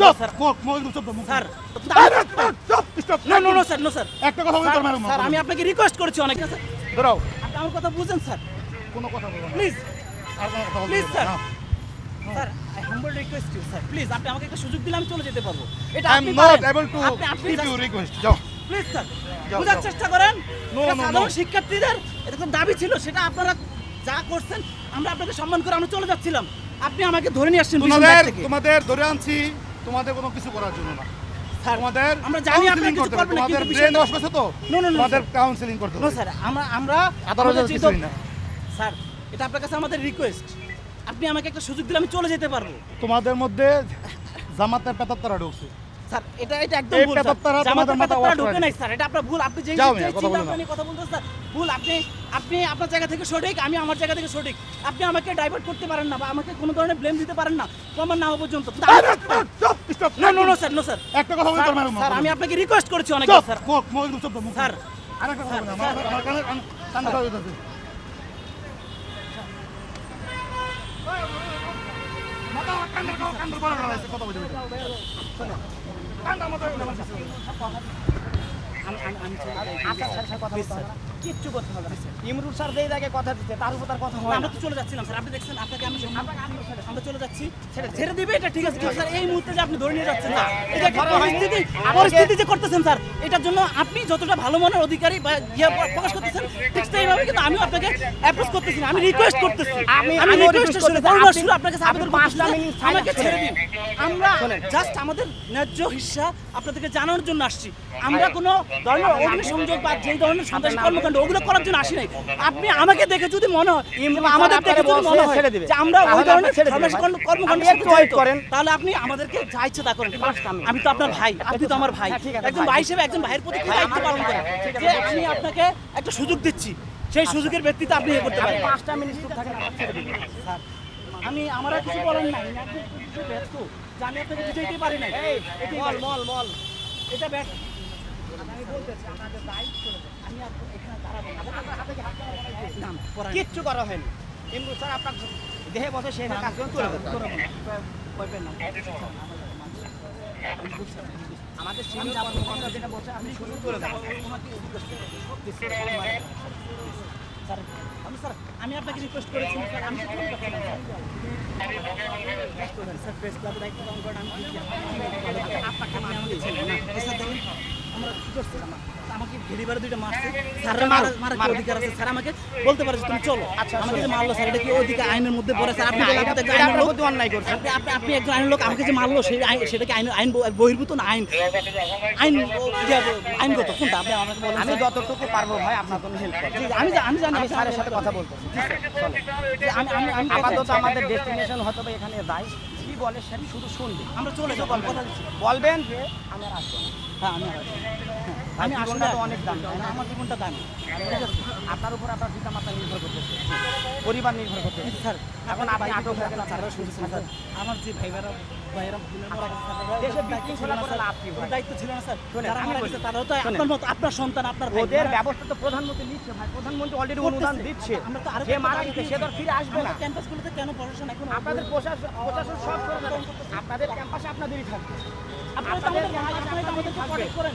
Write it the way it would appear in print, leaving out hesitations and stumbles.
চুপ স্যার চুপ sir stop no sir no sir একটা কথা বলতে পারবেন স্যার আমি আপনাকে রিকোয়েস্ট করেছি অনেক স্যার দাঁড়াও আপনি আমার কথা বুঝেন স্যার কোনো কথা বলবেন না প্লিজ আর কোনো কথা বলবেন প্লিজ না sir sir I humble request you sir please আপনি আমাকে একটা সুযোগ দিলে আমি চলে যেতে পারবো এটা আই এম আপনি নট পারেন এবল টু আপনি গিভ ইউ রিকোয়েস্ট যাও প্লিজ স্যার যাও, বোঝার যাও। চেষ্টা করেন No, এটা no, no. সাধারণ শিক্ষার্থীদের এরকম দাবি ছিল সেটা আপনারা যা করছেন আমরা আপনাকে সম্মান করে আমরা চলে যাচ্ছিলাম আপনি আমাকে ধরে নিয়ে আসছেন পিছন দিক থেকে। তোমাদের ধরে আনছি তোমাদের কোনো কিছু করার জন্য না স্যার তোমাদের আমরা জানি আপনি counseling কিছু করতে হবে, করবেন না, তোমাদের কিন্তু ব্রেন বিষয়টা- ওয়াশ করছে তো No, no, no, তোমাদের sir. কাউন্সিলিং করতে নো হবে স্যার আমরা আদালত আমাদের চিন্তা- কিছুই না স্যার এটা আপনার কাছে আমাদের রিকোয়েস্ট আপনি আমাকে একটা সুযোগ দিলে আমি চলে যেতে পারবো তোমাদের মধ্যে জামাতের পেতাত্তারা ঢুকছে স্যার এটা একদম এই ভুল পেতাত্তারা স্যার তোমাদের জামাতের মাথা পেতাত্তারা wash ঢোকে করে নাই স্যার এটা আপনার ভুল আপনি যে যাও যে মিয়া, কথা চিন্তা বলো না। ভাবনা নিয়ে কথা বলতেছেন স্যার ভুল আপনি আপনার জায়গা থেকে সঠিক আমি আমার জায়গা থেকে সঠিক আপনি আমাকে ডাইভার্ট করতে পারেন না বা আমাকে কোনো ধরনের ব্লেম দিতে পারেন না প্রমাণ না হওয়া পর্যন্ত নো স্যার নো স্যার একটা কথা বলতে পারবেন স্যার আমি আপনাকে রিকোয়েস্ট করেছি অনেক চুপ স্যার চুপ স্যার আরেকটা কথা বলবেন স্যার, আমার কানে কথা বলতেছে কথা বলতে কিচ্ছু করতে হবে না ইমরুল স্যার যেই জায়গায় কথা দিচ্ছে তার উপর তার কথা হয় আমরা তো চলে যাচ্ছিলাম স্যার আপনি দেখছেন আপনাকে আমি আমরা চলে যাচ্ছি ছেড়ে দিবে এটা ঠিক আছে কিন্তু স্যার এই মুহূর্তে যে আপনি ধরে নিয়ে যাচ্ছেন না এটা একটা পরিস্থিতি যে করতেছেন স্যার এটার জন্য আপনি যতটা ভালো মনের অধিকারী বা ইয়ে প্রকাশ করতেছেন ঠিক সেইভাবে কিন্তু আমিও আপনাকে অ্যাপ্রোচ করতেছি না আমি রিকোয়েস্ট করতেছি আমি রিকোয়েস্ট শুনে শুরু আপনাকে সাবেদন পাঁচটা করতেছি মিনিট আমাকে ছেড়ে দিন আমরা জাস্ট আমাদের ন্যায্য হিস্সা আপনাদেরকে জানানোর জন্য আসছি আমরা কোনো ধরনের অগ্নিসংযোগ বা যেই ধরনের সন্ত্রাসী কর্মকাণ্ড ওগুলো করার জন্য আসি নাই আপনি আমাকে দেখে যদি মনে হয় কিংবা আমাদের দেখে যদি মনে হয় ছেড়ে দিবে। যে আমরা ওই তাহলে ধরনের আপনি ছেড়ে দিবেন সন্ত্রাসী ভাই। কর্মকাণ্ডের আপনি সাথে একটু wait জড়িত, করেন। তাহলে আপনি আমাদেরকে যা ইচ্ছা তা করেন পাঁচটা মিনিট। আমি তো আপনার ভাই আপনি তো আমার ভাই হ্যাঁ, ঠিক আছে, একজন ভাই। ভাই হিসেবে একজন ভাইয়ের প্রতি কি দায়িত্ব পালন করেন যে আমি আপনাকে একটা সুযোগ দিচ্ছি সেই সুযোগের ভিত্তিতে আপনি ইয়ে করতে আপনি পারেন 5টা মিনিট চুপ থাকেন আবার ছেড়ে দিবেন। স্যার আমি আমার আর কিছু বলার নাই আমি একদম কিছু ব্যর্থ যে আমি আপনাকে বুঝাইতে পারি নাই এটাই মল এটা ব্যর্থ আমি বলতেছি আমাদের দায়িত্ব আমি এখানে দাঁড়াবো না নাম পড়াই কিচ্ছু করা হয়নি ইমরুল স্যার আপনার দেহে বসে সেই কাজ করে তুলে দেবেন। আমাদের সিনিয়র কর্মকর্তা যেটা বলছে আপনি শুধু তুলে দেবেন। আমি আপনাকে রিকোয়েস্ট করেছি স্যার আমি তো কোনো কথা না স্যার প্রেস ক্লাবের দায়িত্ব পালন করেন আমি আপনাকে আমাকে ছেড়ে না স্যার দেখেন আমরা কি করছি আমাকে ঘেরিবার দুইটা মারছে স্যাররা মারার কি অধিকার আছে স্যার আমাকে বলতে পারে যে তুমি চলো আচ্ছা আমাকে যে মারলো স্যার এটা কি অধিকার আইনের মধ্যে পড়ে স্যার আপনি বলেন আপনি একজন আইনের লোক অন্যায় করছে আপনি একজন আইনের লোক আমাকে যে মারলো সেটা কি আইন বহির্ভূত না আইনগত কোনটা আপনি আমাকে বলেন আমি যতটুকু পারবো ভাই আপনার জন্য হেল্প করব। আমি জানি আমি স্যারের সাথে কথা বলতেছি আমি আপাতত আমাদের ডেস্টিনেশন হয়তো বা এখানে যাই কি বলে সেটা শুধু শুনবে আমরা চলে যাবো কথা দিচ্ছি বলবেন যে আমি আর আসবো না। হ্যাঁ আমি জীবনটা আসলে তো অনেক দামি, তাই না? আমার জীবনটা দামি আপনার উপর আপনার পিতা মাতা নির্ভর করতেছে পরিবার নির্ভর করতেছে স্যার এখন আপনি আটক হয়ে গেলেন স্যাররা শুনছেন স্যার আমার যে ভাইরা দেশে বিশৃঙ্খলা করে লাভ কি ভাই? দায়িত্ব ছিল না স্যার শোনেন, যারা আমি মারা বলি। গেছে তারাও তো শোনেন। আপনার মতো আপনার সন্তান আপনার ভাই ওদের ব্যবস্থা তো প্রধানমন্ত্রী নিচ্ছে ভাই প্রধানমন্ত্রী অলরেডি অনুদান দিচ্ছে আমরা তো আরো যে মারা গেছে সে তো আর ফিরে আসবে না ক্যাম্পাসগুলোতে কেন প্রশাসন এখন আপনাদের প্রশাসন সব আপনাদের ক্যাম্পাসে আপনাদেরই থাকবে আপনারা তো আমাদের ভাই, আপনারা তো আমাদেরকে protect করেন